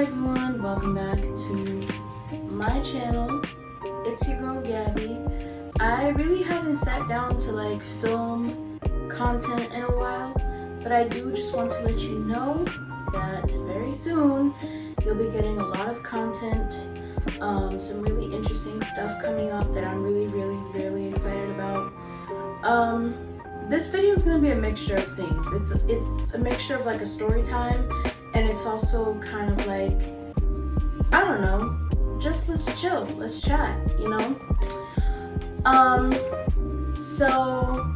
everyone, welcome back to my channel. It's your girl Gabby. I really haven't sat down to film content in a while, but I do just want to let you know that very soon you'll be getting a lot of content, some really interesting stuff coming up that I'm really excited about. This video is going to be a mixture of things. It's a mixture of a story time, and it's also kind of I don't know, just let's chill, let's chat, you know? So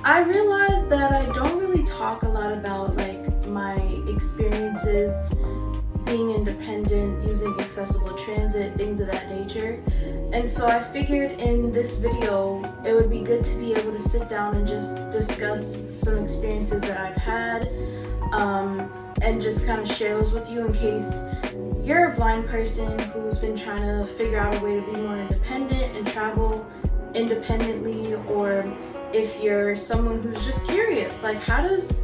I realized that I don't really talk a lot about my experiences being independent, using accessible transit, things of that nature. And so I figured in this video it would be good to be able to sit down and just discuss some experiences that I've had, and just kind of share those with you in case you're a blind person who's been trying to figure out a way to be more independent and travel independently, or if you're someone who's just curious, how does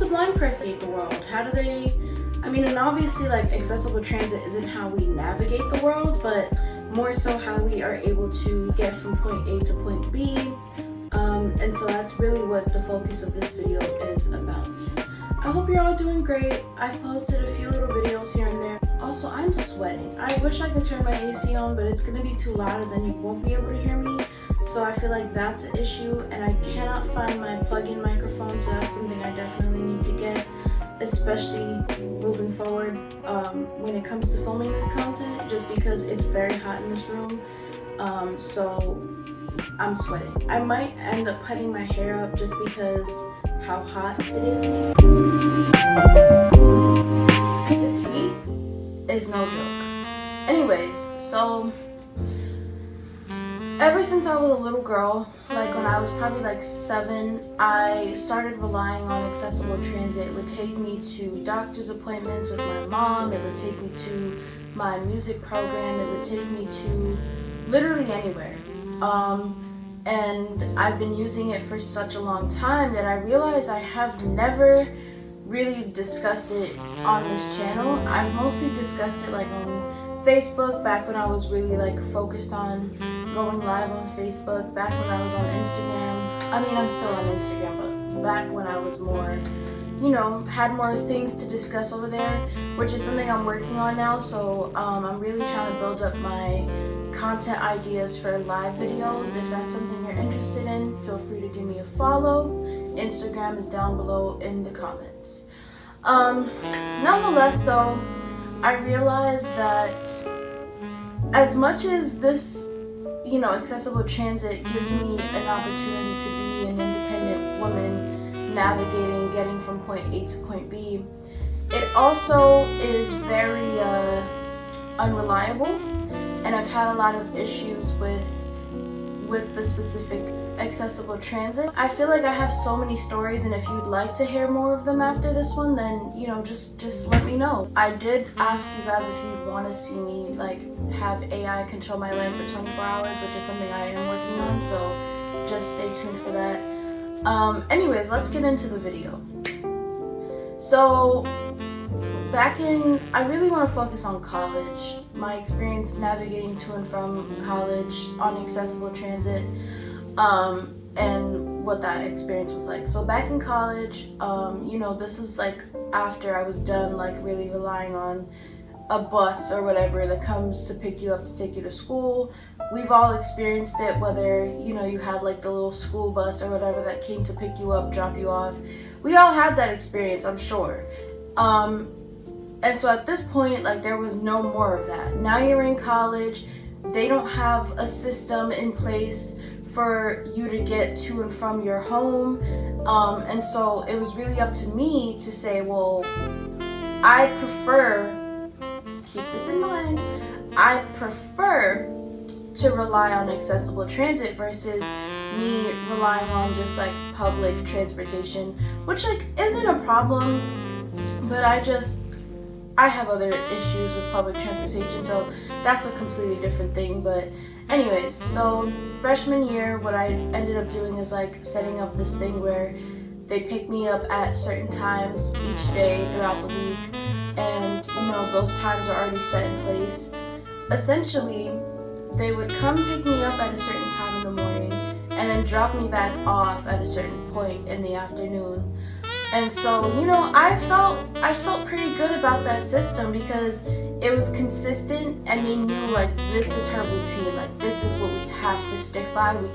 a blind person navigate the world? How do they, and obviously accessible transit isn't how we navigate the world, but more so how we are able to get from point A to point B. And so that's really what the focus of this video is about. I hope you're all doing great. I've posted a few little videos here and there. Also, I'm sweating. I wish I could turn my AC on, but it's gonna be too loud and then you won't be able to hear me. So I feel like that's an issue, and I cannot find my plug-in microphone, so that's something I definitely need to get, especially moving forward when it comes to filming this content, just because it's very hot in this room. So I'm sweating. I might end up putting my hair up just because how hot it is in here. This heat is no joke. Anyways, so ever since I was a little girl, when I was probably 7, I started relying on accessible transit. It would take me to doctor's appointments with my mom, it would take me to my music program, it would take me to literally anywhere. And I've been using it for such a long time that I realize I have never really discussed it on this channel. I mostly discussed it on Facebook, back when I was really focused on going live on Facebook, back when I was on Instagram. I'm still on Instagram, but back when I was more, had more things to discuss over there, which is something I'm working on now. So I'm really trying to build up my content ideas for live videos. If that's something you're interested in, feel free to give me a follow. Instagram is down below in the comments. Nonetheless though, I realized that as much as this, accessible transit gives me an opportunity to be an independent woman navigating, getting from point A to point B, it also is very unreliable, and I've had a lot of issues with the specific accessible transit. I feel like I have so many stories, and if you'd like to hear more of them after this one, then just let me know. I did ask you guys if you'd want to see me have AI control my life for 24 hours, which is something I am working on, so just stay tuned for that. Anyways, let's get into the video. So I really want to focus on college, my experience navigating to and from college on accessible transit, and what that experience was like. So back in college, this is after I was done really relying on a bus or whatever that comes to pick you up to take you to school. We've all experienced it, whether you had the little school bus or whatever that came to pick you up, drop you off. We all had that experience, I'm sure. And so at this point, there was no more of that. Now you're in college, they don't have a system in place for you to get to and from your home. And so it was really up to me to say, well, I prefer, keep this in mind, I prefer to rely on accessible transit versus me relying on just public transportation, which isn't a problem, but I have other issues with public transportation, so that's a completely different thing. But anyways, so freshman year, what I ended up doing is setting up this thing where they pick me up at certain times each day throughout the week. and those times are already set in place. Essentially, they would come pick me up at a certain time in the morning and then drop me back off at a certain point in the afternoon. And so, I felt pretty good about that system because it was consistent and they knew like this is her routine, like this is what we have to stick by. We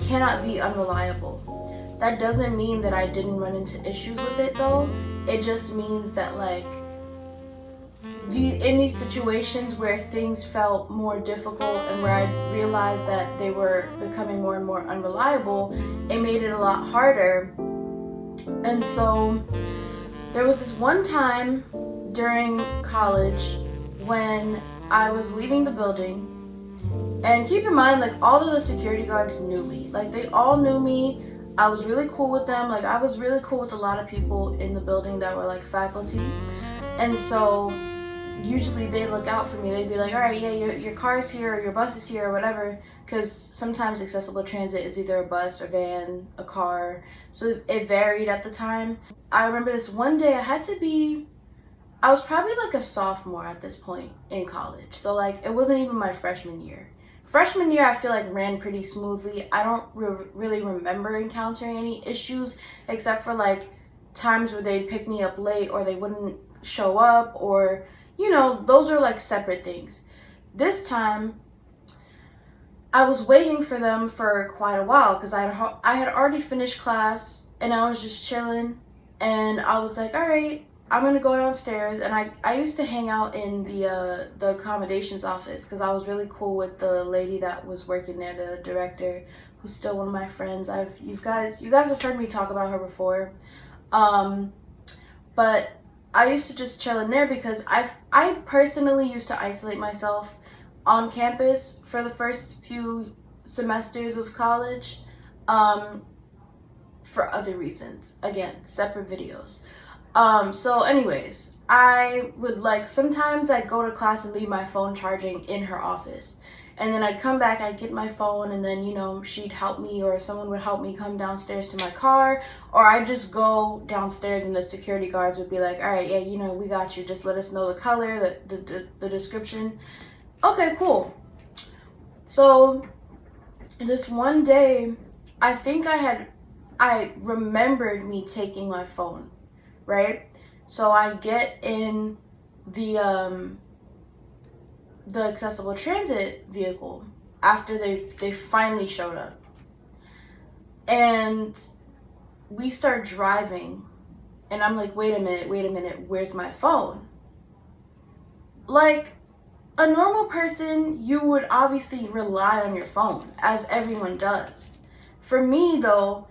cannot be unreliable. That doesn't mean that I didn't run into issues with it though. It just means that like in these situations where things felt more difficult and where I realized that they were becoming more and more unreliable, it made it a lot harder. And so there was this one time during college when I was leaving the building, and keep in mind, like, all of the security guards knew me. Like, they all knew me. I was really cool with them. Like, I was really cool with a lot of people in the building that were like faculty. And so usually they look out for me. They'd be like, all right, yeah, your car's here or your bus is here or whatever, because sometimes accessible transit is either a bus or van, a car, so it varied at the time. I remember this one day I was probably like a sophomore at this point in college, so like it wasn't even my freshman year. Freshman year I feel like ran pretty smoothly. I don't really remember encountering any issues except for like times where they'd pick me up late or they wouldn't show up, or those are like separate things. This time, I was waiting for them for quite a while because I had already finished class and I was just chilling, and I was like, all right, I'm gonna go downstairs. And I used to hang out in the accommodations office because I was really cool with the lady that was working there, the director, who's still one of my friends. You guys have heard me talk about her before, but I used to just chill in there because I personally used to isolate myself on campus for the first few semesters of college, for other reasons. Again, separate videos. So anyways, I would sometimes I'd go to class and leave my phone charging in her office. And then I'd come back, I'd get my phone, and then, she'd help me or someone would help me come downstairs to my car, or I'd just go downstairs and the security guards would be like, all right, yeah, we got you. Just let us know the color, the description. Okay, cool. So this one day, I think I remembered me taking my phone, right? So I get in the accessible transit vehicle after they finally showed up, and we start driving, and I'm like, wait a minute, where's my phone? Like, a normal person, you would obviously rely on your phone, as everyone does. For me though,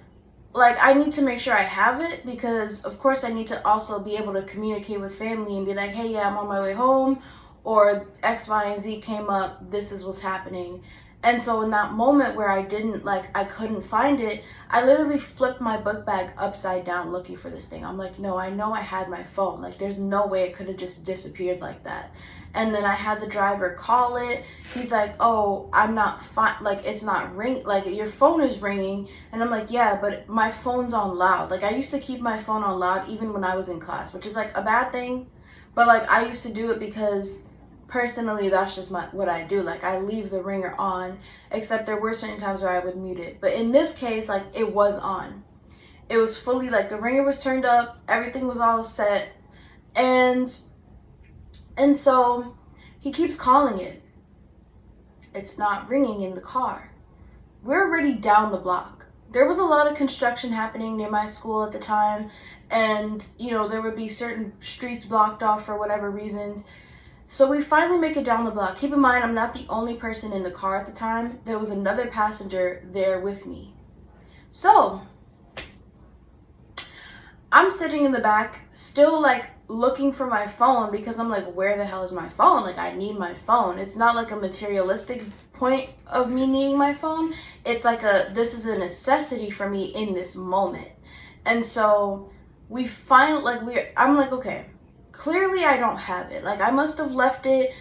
I need to make sure I have it because of course I need to also be able to communicate with family and be like, hey, yeah, I'm on my way home, or X, Y, and Z came up, this is what's happening. And so in that moment where I couldn't find it, I literally flipped my book bag upside down looking for this thing. I'm like, no, I know I had my phone. Like, there's no way it could have just disappeared like that. And then I had the driver call it. He's like, oh, I'm not fine. Like, it's not ring. Like, your phone is ringing. And I'm like, yeah, but my phone's on loud. Like, I used to keep my phone on loud even when I was in class, which is like a bad thing. But I used to do it because personally, that's just what I do. I leave the ringer on, except there were certain times where I would mute it. But in this case, it was on. It was fully, the ringer was turned up, everything was all set, and so he keeps calling it. It's not ringing in the car. We're already down the block. There was a lot of construction happening near my school at the time, and, there would be certain streets blocked off for whatever reasons. So we finally make it down the block. Keep in mind, I'm not the only person in the car at the time. There was another passenger there with me. So I'm sitting in the back, still looking for my phone because I'm like, where the hell is my phone? I need my phone. It's not a materialistic point of me needing my phone. It's this is a necessity for me in this moment. And so we I'm like, okay, clearly I don't have it. I must have left it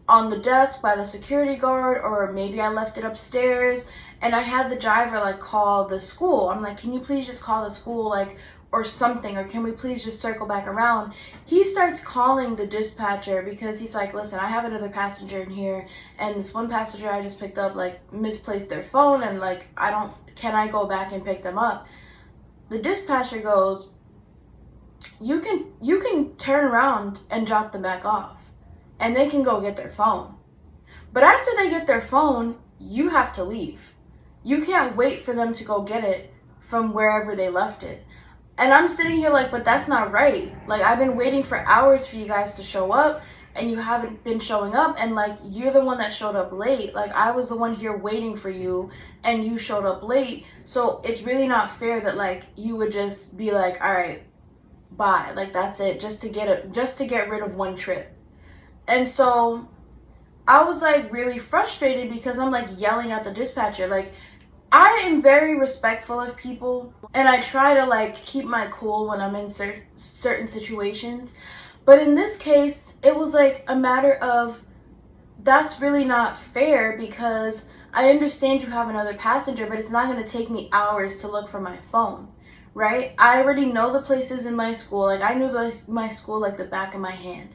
on the desk by the security guard, or maybe I left it upstairs. And I had the driver call the school. I'm like, can you please just call the school? or something, or can we please just circle back around? He starts calling the dispatcher because he's like, listen, I have another passenger in here, and this one passenger I just picked up like misplaced their phone, and like can I go back and pick them up? The dispatcher goes, you can turn around and drop them back off, and they can go get their phone. But after they get their phone, you have to leave. You can't wait for them to go get it from wherever they left it. And I'm sitting here like, but that's not right. Like, I've been waiting for hours for you guys to show up, and you haven't been showing up, and like, you're the one that showed up late. Like, I was the one here waiting for you, and you showed up late. So it's really not fair that like you would just be like, all right, bye. Like, that's it, just to get rid of one trip. And so I was like really frustrated because I'm like yelling at the dispatcher. Like, I am very respectful of people, and I try to like keep my cool when I'm in certain situations. But in this case, it was like a matter of, that's really not fair, because I understand you have another passenger, but it's not going to take me hours to look for my phone, right? I already know the places in my school. Like, I knew my school like the back of my hand.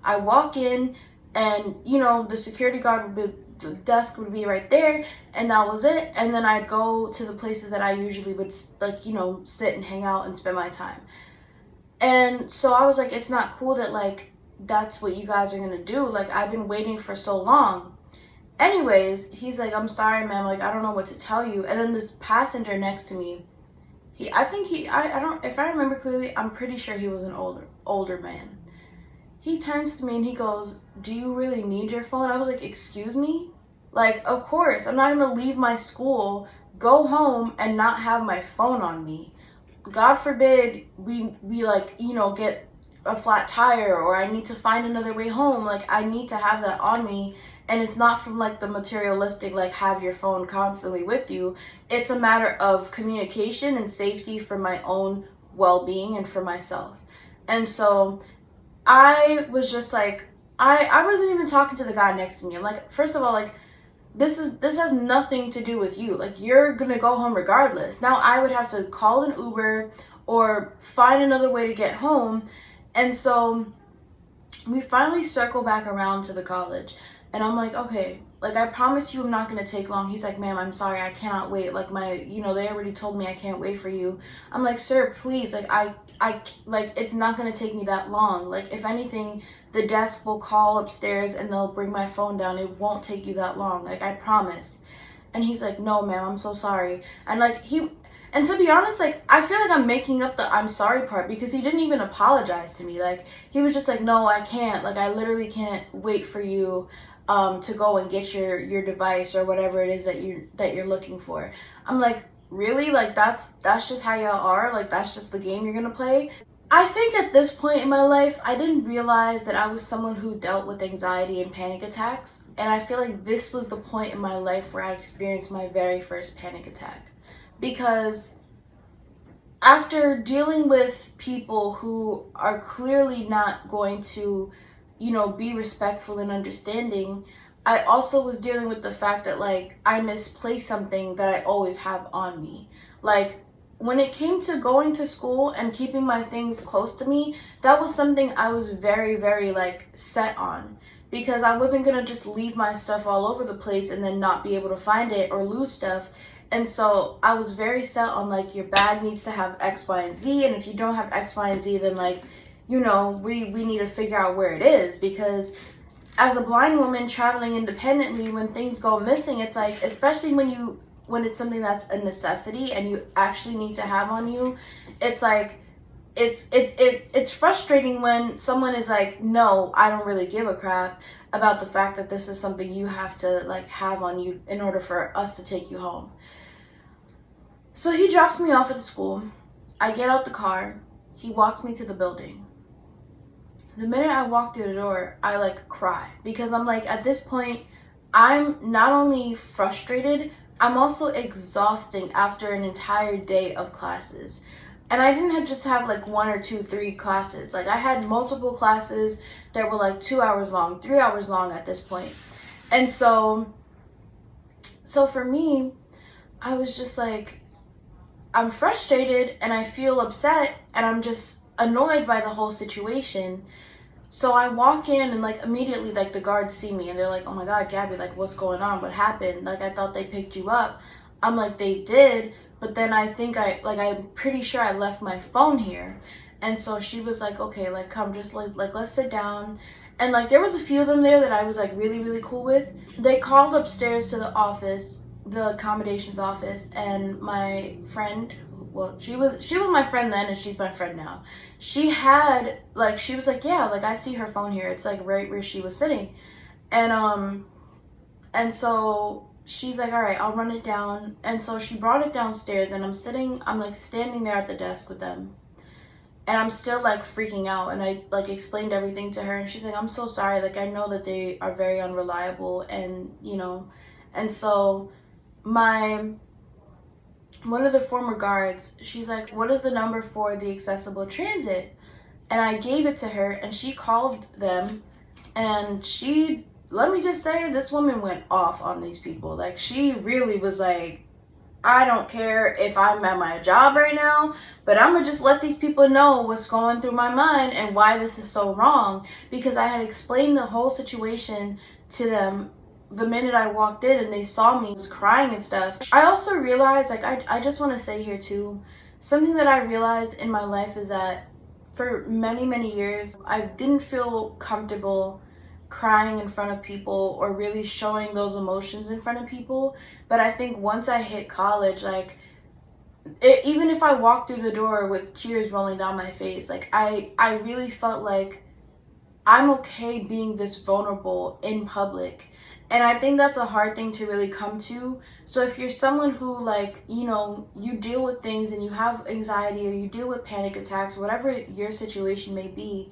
I walk in, and the security guard the desk would be right there, and that was it. And then I'd go to the places that I usually would like sit and hang out and spend my time. And so I was like, it's not cool that like that's what you guys are gonna do. Like, I've been waiting for so long. Anyways, he's like, I'm sorry, ma'am, like I don't know what to tell you. And then this passenger next to me, I don't, if I remember clearly, I'm pretty sure he was an older man. He turns to me and he goes, do you really need your phone? I was like, excuse me? Like, of course, I'm not going to leave my school, go home, and not have my phone on me. God forbid we like, get a flat tire, or I need to find another way home. Like, I need to have that on me. And it's not from like the materialistic, like have your phone constantly with you. It's a matter of communication and safety for my own well-being and for myself. And so I was just like, I wasn't even talking to the guy next to me. I'm like, first of all, like, this has nothing to do with you. Like, you're gonna go home regardless. Now I would have to call an Uber or find another way to get home. And so we finally circle back around to the college, and I'm like, okay, like, I promise you I'm not gonna take long. He's like, ma'am, I'm sorry, I cannot wait. Like, they already told me I can't wait for you. I'm like, sir, please, like, I like, it's not gonna take me that long. Like, if anything, the desk will call upstairs and they'll bring my phone down. It won't take you that long. Like, I promise. And he's like, no, ma'am, I'm so sorry. And like, and to be honest, like, I feel like I'm making up the I'm sorry part, because he didn't even apologize to me. Like, he was just like, no, I can't. Like, I literally can't wait for you to go and get your device or whatever it is that you're looking for. I'm like, really? Like, that's just how y'all are? Like, that's just the game you're gonna play? I think at this point in my life, I didn't realize that I was someone who dealt with anxiety and panic attacks. And I feel like this was the point in my life where I experienced my very first panic attack. Because after dealing with people who are clearly not going to, be respectful and understanding, I also was dealing with the fact that like I misplaced something that I always have on me. Like, when it came to going to school and keeping my things close to me, that was something I was very, very like set on, because I wasn't gonna just leave my stuff all over the place and then not be able to find it or lose stuff. And so I was very set on like, your bag needs to have X, Y, and Z, and if you don't have X, Y, and Z, then like, we need to figure out where it is. Because as a blind woman traveling independently, when things go missing, it's like, especially when it's something that's a necessity and you actually need to have on you, it's like, it's frustrating when someone is like, no, I don't really give a crap about the fact that this is something you have to like have on you in order for us to take you home. So he drops me off at the school. I get out the car. He walks me to the building. The minute I walk through the door, I like cry, because I'm like, at this point, I'm not only frustrated, I'm also exhausting after an entire day of classes. And I didn't just have like 1 or 2, 3 classes. Like, I had multiple classes that were like 2 hours long, 3 hours long at this point. And so for me, I was just like, I'm frustrated and I feel upset and I'm just annoyed by the whole situation. So I walk in and like immediately like the guards see me and they're like, "Oh my God, Gabby, like what's going on? What happened? Like I thought they picked you up." I'm like, "They did, but then I think I'm pretty sure I left my phone here." And so she was like, "Okay, like come just like let's sit down." And like there was a few of them there that I was like really really cool with. They called upstairs to the office, the accommodations office, and my friend, well, she was my friend then and she's my friend now. She had like she was like, "Yeah, like I see her phone here. It's like right where she was sitting." And so she's like, "All right, I'll run it down." And so she brought it downstairs and I'm like standing there at the desk with them. And I'm still like freaking out and I like explained everything to her and she's like, "I'm so sorry. Like I know that they are very unreliable and, and so my one of the former guards, she's like, "What is the number for the accessible transit?" And I gave it to her and she called them and let me just say, this woman went off on these people. Like she really was like, "I don't care if I'm at my job right now, but I'm gonna just let these people know what's going through my mind and why this is so wrong," because I had explained the whole situation to them the minute I walked in and they saw me was crying and stuff. I also realized, like, I just want to say here too, something that I realized in my life is that for many, many years, I didn't feel comfortable crying in front of people or really showing those emotions in front of people. But I think once I hit college, like, even if I walked through the door with tears rolling down my face, like, I really felt like I'm okay being this vulnerable in public. And I think that's a hard thing to really come to. So if you're someone who like, you deal with things and you have anxiety or you deal with panic attacks, whatever your situation may be,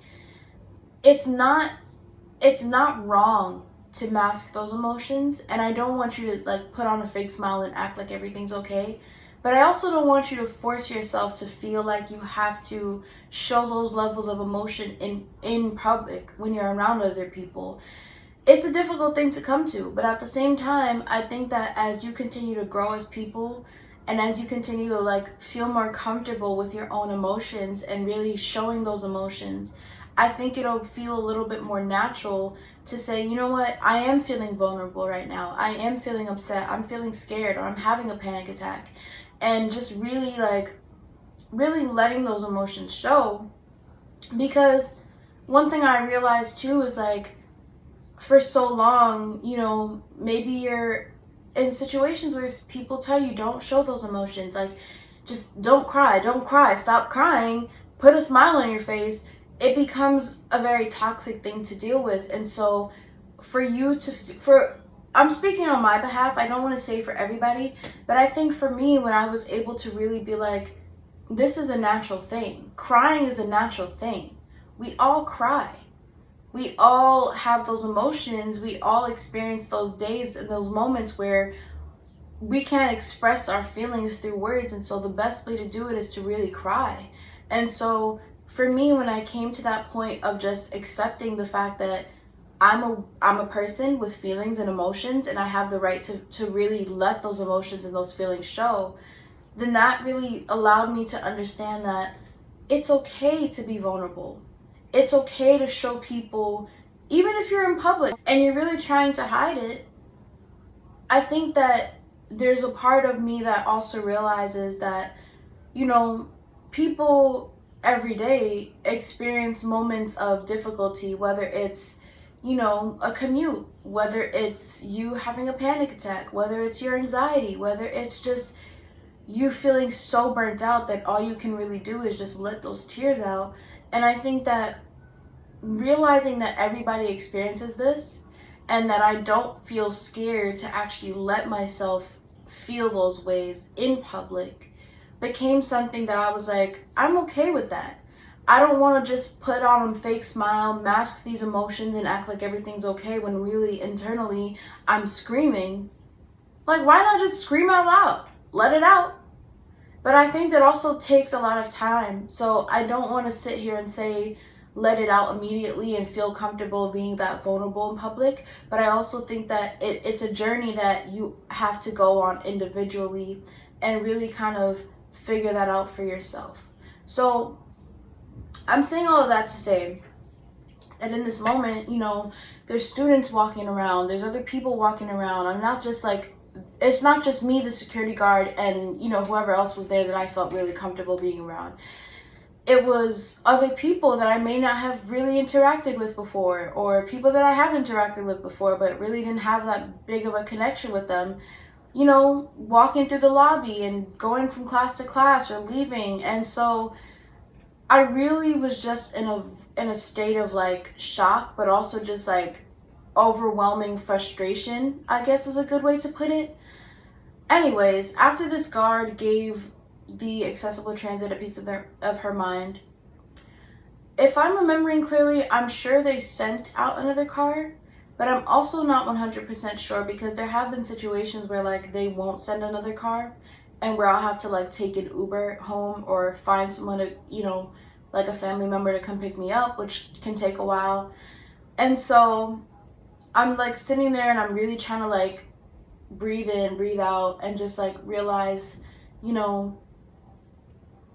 it's not wrong to mask those emotions. And I don't want you to like put on a fake smile and act like everything's okay. But I also don't want you to force yourself to feel like you have to show those levels of emotion in public when you're around other people. It's a difficult thing to come to, but at the same time, I think that as you continue to grow as people and as you continue to like feel more comfortable with your own emotions and really showing those emotions, I think it'll feel a little bit more natural to say, "You know what, I am feeling vulnerable right now. I am feeling upset. I'm feeling scared, or I'm having a panic attack." And just really letting those emotions show. Because one thing I realized too is like, for so long, maybe you're in situations where people tell you don't show those emotions, like just don't cry, stop crying, put a smile on your face. It becomes a very toxic thing to deal with. And so for you to for I'm speaking on my behalf, I don't want to say for everybody, but I think for me, when I was able to really be like, this is a natural thing, crying is a natural thing, we all cry, we all have those emotions, we all experience those days and those moments where we can't express our feelings through words. And so the best way to do it is to really cry. And so for me, when I came to that point of just accepting the fact that I'm a person with feelings and emotions and I have the right to really let those emotions and those feelings show, then that really allowed me to understand that it's okay to be vulnerable. It's okay to show people, even if you're in public and you're really trying to hide it. I think that there's a part of me that also realizes that, people every day experience moments of difficulty, whether it's, a commute, whether it's you having a panic attack, whether it's your anxiety, whether it's just you feeling so burnt out that all you can really do is just let those tears out. And I think that realizing that everybody experiences this and that I don't feel scared to actually let myself feel those ways in public became something that I was like, I'm okay with that. I don't want to just put on a fake smile, mask these emotions, and act like everything's okay when really internally I'm screaming. Like, why not just scream out loud? Let it out. But I think that also takes a lot of time. So I don't want to sit here and say, let it out immediately and feel comfortable being that vulnerable in public. But I also think that it's a journey that you have to go on individually and really kind of figure that out for yourself. So I'm saying all of that to say that in this moment, there's students walking around, there's other people walking around. I'm not just like, it's not just me, the security guard, and whoever else was there that I felt really comfortable being around. It was other people that I may not have really interacted with before, or people that I have interacted with before but really didn't have that big of a connection with them, walking through the lobby and going from class to class or leaving. And so I really was just in a state of like shock, but also just like overwhelming frustration, I guess is a good way to put it. Anyways, after this guard gave the accessible transit a piece of her mind, if I'm remembering clearly, I'm sure they sent out another car, but I'm also not 100% sure, because there have been situations where like they won't send another car and where I'll have to like take an Uber home or find someone to, like a family member to come pick me up, which can take a while. And so I'm like sitting there and I'm really trying to like breathe in, breathe out, and just like realize,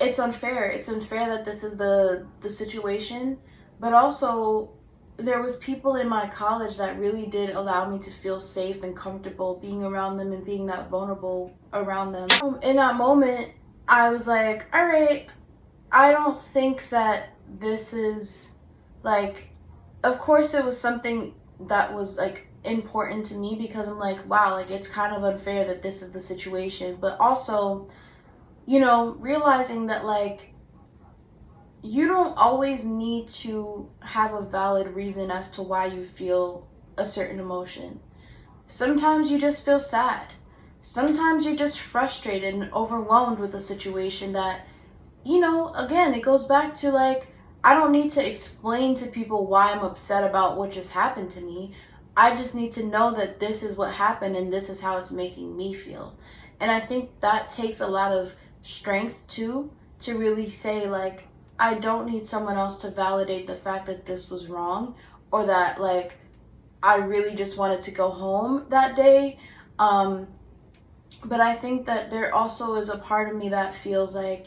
it's unfair. It's unfair that this is the situation, but also there was people in my college that really did allow me to feel safe and comfortable being around them and being that vulnerable around them. In that moment, I was like, all right, I don't think that this is like, of course it was something that was like important to me, because I'm like, wow, like it's kind of unfair that this is the situation. But also, realizing that like you don't always need to have a valid reason as to why you feel a certain emotion. Sometimes you just feel sad. Sometimes you're just frustrated and overwhelmed with a situation that, again, it goes back to like, I don't need to explain to people why I'm upset about what just happened to me. I just need to know that this is what happened and this is how it's making me feel. And I think that takes a lot of strength too, to really say like, I don't need someone else to validate the fact that this was wrong, or that like I really just wanted to go home that day. But I think that there also is a part of me that feels like,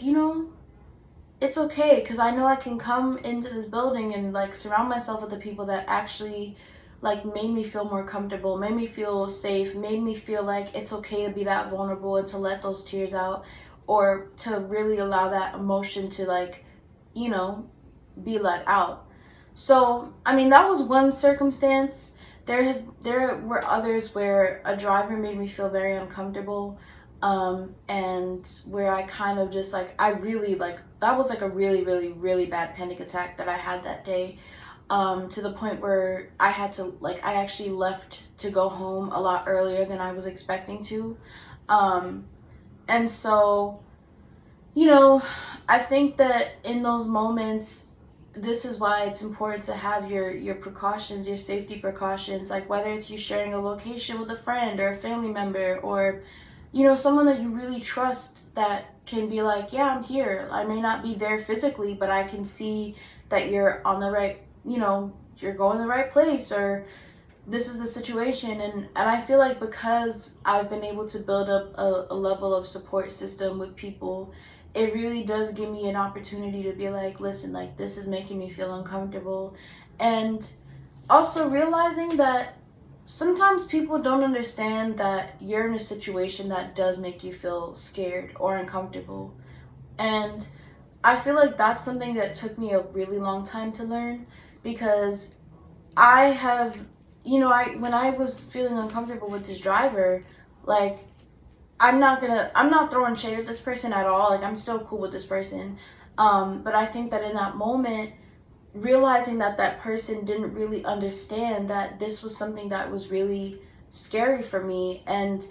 it's okay, because I know I can come into this building and like surround myself with the people that actually like made me feel more comfortable, made me feel safe, made me feel like it's okay to be that vulnerable and to let those tears out, or to really allow that emotion to like, be let out. So, I mean, that was one circumstance. There were others where a driver made me feel very uncomfortable, and where I kind of just like, I really like, that was like a really, really, really bad panic attack that I had that day, to the point where I had to like, I actually left to go home a lot earlier than I was expecting to. And so, I think that in those moments, this is why it's important to have your precautions, your safety precautions, like whether it's you sharing a location with a friend or a family member, or someone that you really trust that can be like, yeah, I'm here. I may not be there physically, but I can see that you're on the right, you're going to the right place, or this is the situation. And I feel like because I've been able to build up a level of support system with people, it really does give me an opportunity to be like, listen, like this is making me feel uncomfortable. And also realizing that sometimes people don't understand that you're in a situation that does make you feel scared or uncomfortable. And I feel like that's something that took me a really long time to learn, because I have, when I was feeling uncomfortable with this driver, like I'm not throwing shade at this person at all. Like I'm still cool with this person. But I think that in that moment, realizing that that person didn't really understand that this was something that was really scary for me. And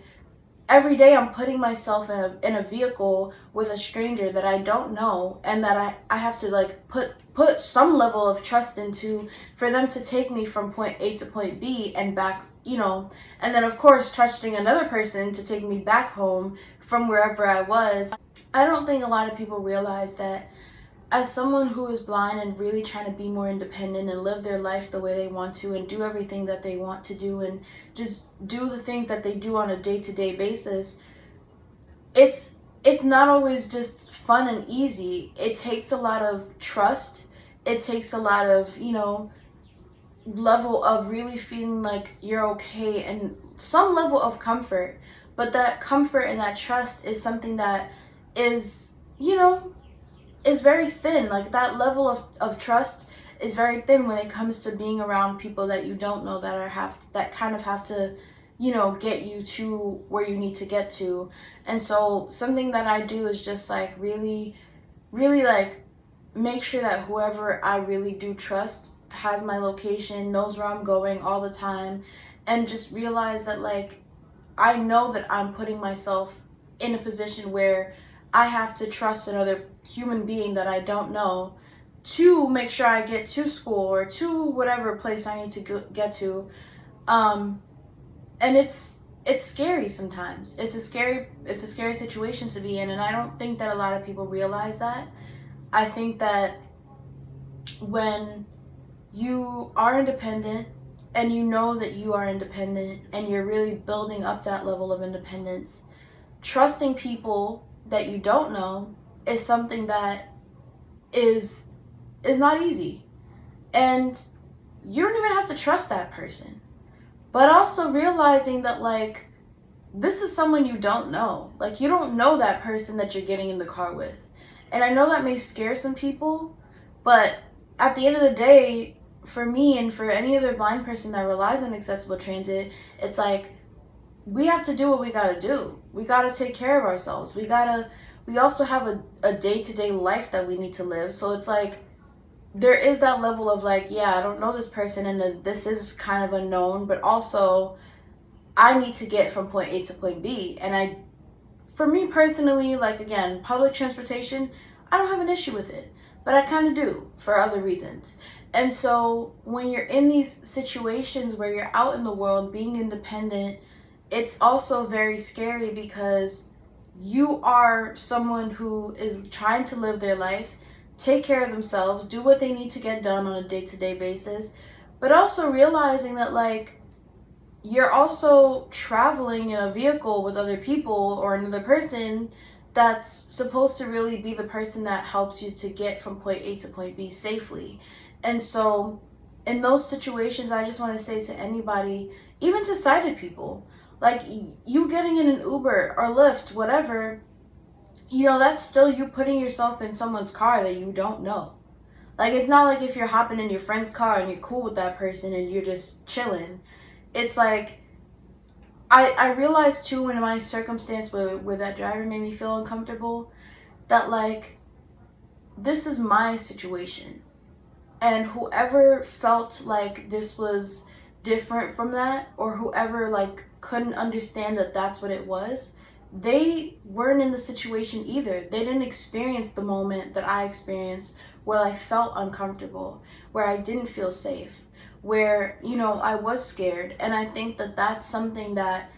every day I'm putting myself in a vehicle with a stranger that I don't know, and that I have to like put some level of trust into, for them to take me from point A to point B and back, and then of course trusting another person to take me back home from wherever I was. I don't think a lot of people realize that as someone who is blind and really trying to be more independent and live their life the way they want to and do everything that they want to do and just do the things that they do on a day-to-day basis, it's it's not always just fun and easy. It takes a lot of trust. It takes a lot of, level of really feeling like you're okay and some level of comfort. But that comfort and that trust is something that is, is very thin. Like that level of trust is very thin when it comes to being around people that you don't know that kind of have to, get you to where you need to get to. And so something that I do is just like really, really like make sure that whoever I really do trust has my location, knows where I'm going all the time, and just realize that like I know that I'm putting myself in a position where I have to trust another human being that I don't know to make sure I get to school or to whatever place I need to get to. Um, and it's scary sometimes. It's a scary situation to be in, and I don't think that a lot of people realize that. I think that when you are independent and you know that you are independent and you're really building up that level of independence, trusting people that you don't know is something that is not easy. And you don't even have to trust that person. But also realizing that like this is someone you don't know. Like you don't know that person that you're getting in the car with. And I know that may scare some people, but at the end of the day, for me and for any other blind person that relies on accessible transit, it's like we have to do what we gotta do. We gotta take care of ourselves. We also have a day-to-day life that we need to live. So it's like there is that level of like, yeah, I don't know this person and this is kind of unknown, but also I need to get from point A to point B. And for me personally, like again, public transportation, I don't have an issue with it, but I kind of do for other reasons. And so when you're in these situations where you're out in the world being independent, it's also very scary because you are someone who is trying to live their life, take care of themselves, do what they need to get done on a day-to-day basis, but also realizing that like you're also traveling in a vehicle with other people or another person that's supposed to really be the person that helps you to get from point A to point B safely. And so in those situations, I just want to say to anybody, even to sighted people, like you getting in an Uber or Lyft, whatever, that's still you putting yourself in someone's car that you don't know. Like it's not like if you're hopping in your friend's car and you're cool with that person and you're just chilling. It's like I realized too in my circumstance where that driver made me feel uncomfortable that like this is my situation, and whoever felt like this was different from that, or whoever like couldn't understand that that's what it was, they weren't in the situation either. They didn't experience the moment that I experienced where I felt uncomfortable, where I didn't feel safe, where I was scared. And I think that that's something that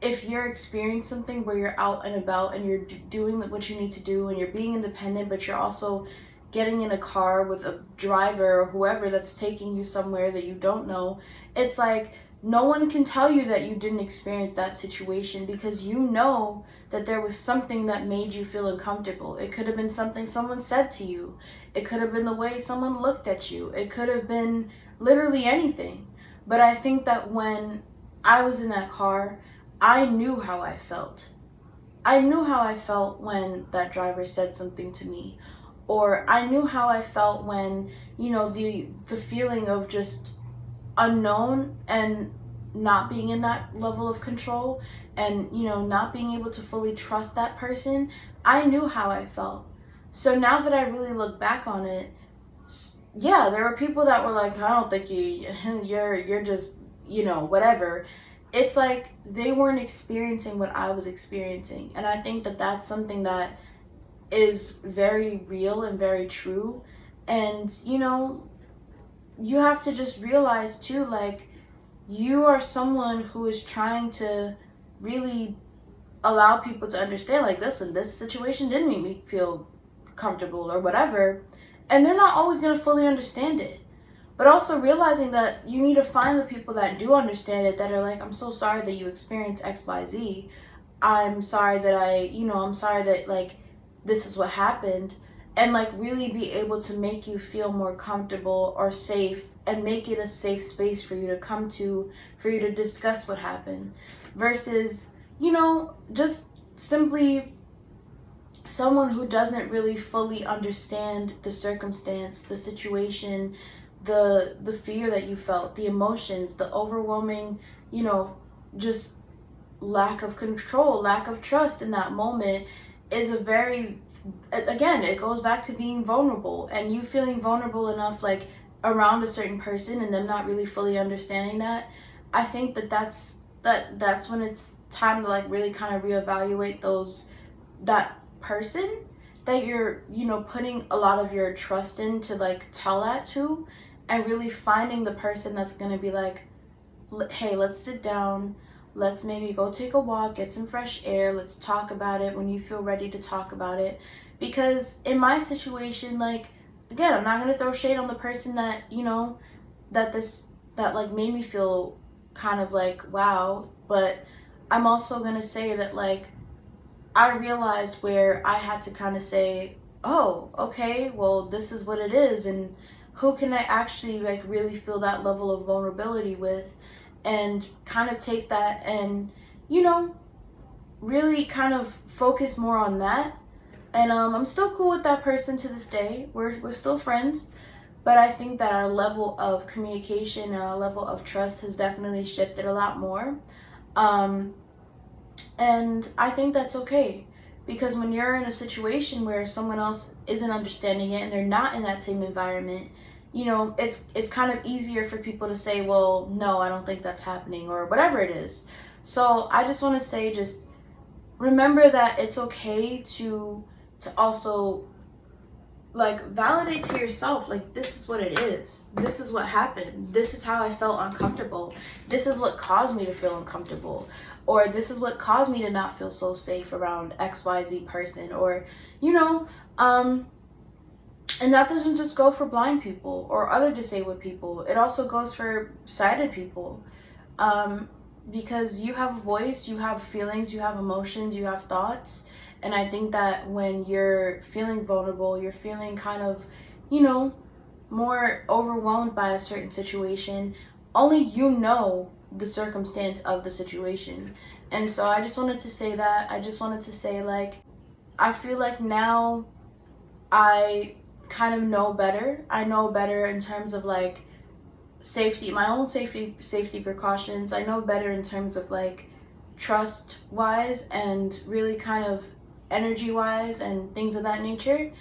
if you're experiencing something where you're out and about and you're doing what you need to do and you're being independent, but you're also getting in a car with a driver or whoever that's taking you somewhere that you don't know, it's like no one can tell you that you didn't experience that situation, because you know that there was something that made you feel uncomfortable. It could have been something someone said to you. It could have been the way someone looked at you. It could have been literally anything. But I think that when I was in that car, I knew how I felt. I knew how I felt when that driver said something to me, or I knew how I felt when, the feeling of just unknown and not being in that level of control and, not being able to fully trust that person. I knew how I felt. So now that I really look back on it, yeah, there were people that were like, I don't think you're just, whatever. It's like they weren't experiencing what I was experiencing. And I think that that's something that is very real and very true. And, you have to just realize too, like, you are someone who is trying to really allow people to understand, like, listen, this situation didn't make me feel comfortable or whatever. And they're not always going to fully understand it. But also realizing that you need to find the people that do understand it, that are like, I'm so sorry that you experienced X, Y, Z. I'm sorry that I'm sorry that like this is what happened, and like really be able to make you feel more comfortable or safe and make it a safe space for you to come to, for you to discuss what happened, versus, just simply someone who doesn't really fully understand the circumstance, the situation, the fear that you felt, the emotions, the overwhelming, just lack of control, lack of trust in that moment is a very, again, it goes back to being vulnerable, and you feeling vulnerable enough like around a certain person and them not really fully understanding that. I think that's when it's time to like really kind of reevaluate that person that you're putting a lot of your trust in to like tell that to, and really finding the person that's going to be like, hey, let's sit down, let's maybe go take a walk, get some fresh air, let's talk about it when you feel ready to talk about it. Because in my situation, like, again, I'm not going to throw shade on the person that that like made me feel kind of like wow, but I'm also going to say that like I realized where I had to kind of say, oh, okay, well, this is what it is, and who can I actually like really feel that level of vulnerability with, and kind of take that and, really kind of focus more on that. And I'm still cool with that person to this day. We're still friends, but I think that our level of communication and our level of trust has definitely shifted a lot more. Um, and I think that's okay, because when you're in a situation where someone else isn't understanding it and they're not in that same environment, it's kind of easier for people to say, well, no, I don't think that's happening, or whatever it is. So I just want to say, just remember that it's okay to also like validate to yourself, like, this is what it is, this is what happened, this is how I felt uncomfortable, this is what caused me to feel uncomfortable, or this is what caused me to not feel so safe around XYZ person, or and that doesn't just go for blind people or other disabled people, it also goes for sighted people. Because you have a voice, you have feelings, you have emotions, you have thoughts. And I think that when you're feeling vulnerable, you're feeling kind of, more overwhelmed by a certain situation, only the circumstance of the situation. And so I just wanted to say that. I just wanted to say, like, I feel like now I kind of know better. I know better in terms of like safety, my own safety precautions. I know better in terms of like trust wise and really kind of energy wise and things of that nature.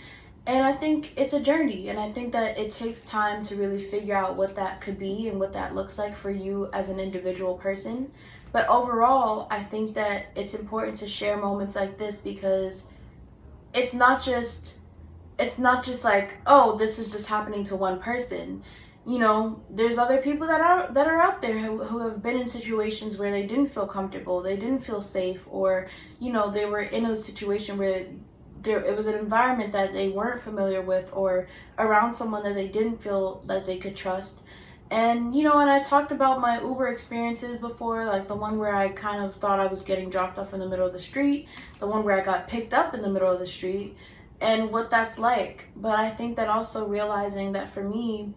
And I think it's a journey, and I think that it takes time to really figure out what that could be and what that looks like for you as an individual person. But overall, I think that it's important to share moments like this, because it's not just like, oh, this is just happening to one person. There's other people that are out there who have been in situations where they didn't feel comfortable, they didn't feel safe, or they were in a situation where it was an environment that they weren't familiar with, or around someone that they didn't feel that they could trust. And and I talked about my Uber experiences before, like the one where I kind of thought I was getting dropped off in the middle of the street, the one where I got picked up in the middle of the street, and what that's like. But I think that also realizing that for me,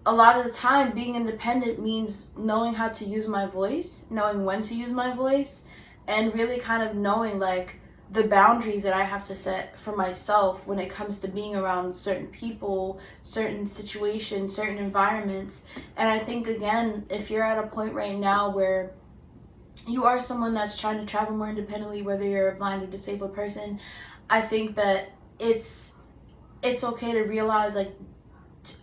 a lot of the time being independent means knowing how to use my voice, knowing when to use my voice, and really kind of knowing like the boundaries that I have to set for myself when it comes to being around certain people, certain situations, certain environments. And I think, again, if you're at a point right now where you are someone that's trying to travel more independently, whether you're a blind or disabled person, I think that it's okay to realize, like,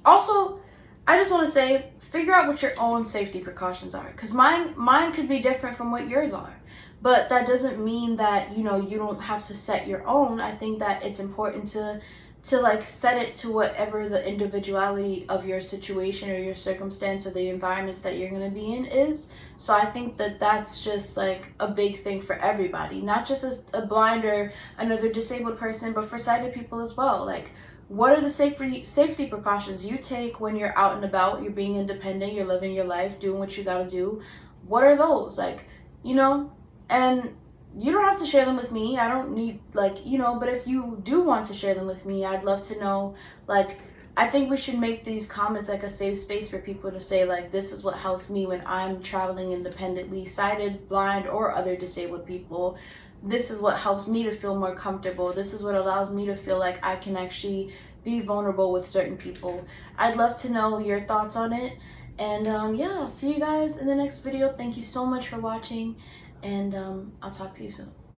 also, I just want to say, figure out what your own safety precautions are, because mine could be different from what yours are. But that doesn't mean that you don't have to set your own. I think that it's important to like set it to whatever the individuality of your situation or your circumstance or the environments that you're going to be in is. So I think that that's just like a big thing for everybody, not just as a blind or another disabled person, but for sighted people as well. Like, what are the safety precautions you take when you're out and about, you're being independent, you're living your life, doing what you got to do? What are those? Like, and you don't have to share them with me. I don't need, like, you know, but if you do want to share them with me, I'd love to know. Like, I think we should make these comments like a safe space for people to say, like, this is what helps me when I'm traveling independently, sighted, blind, or other disabled people. This is what helps me to feel more comfortable. This is what allows me to feel like I can actually be vulnerable with certain people. I'd love to know your thoughts on it. And yeah, I'll see you guys in the next video. Thank you so much for watching, and I'll talk to you soon.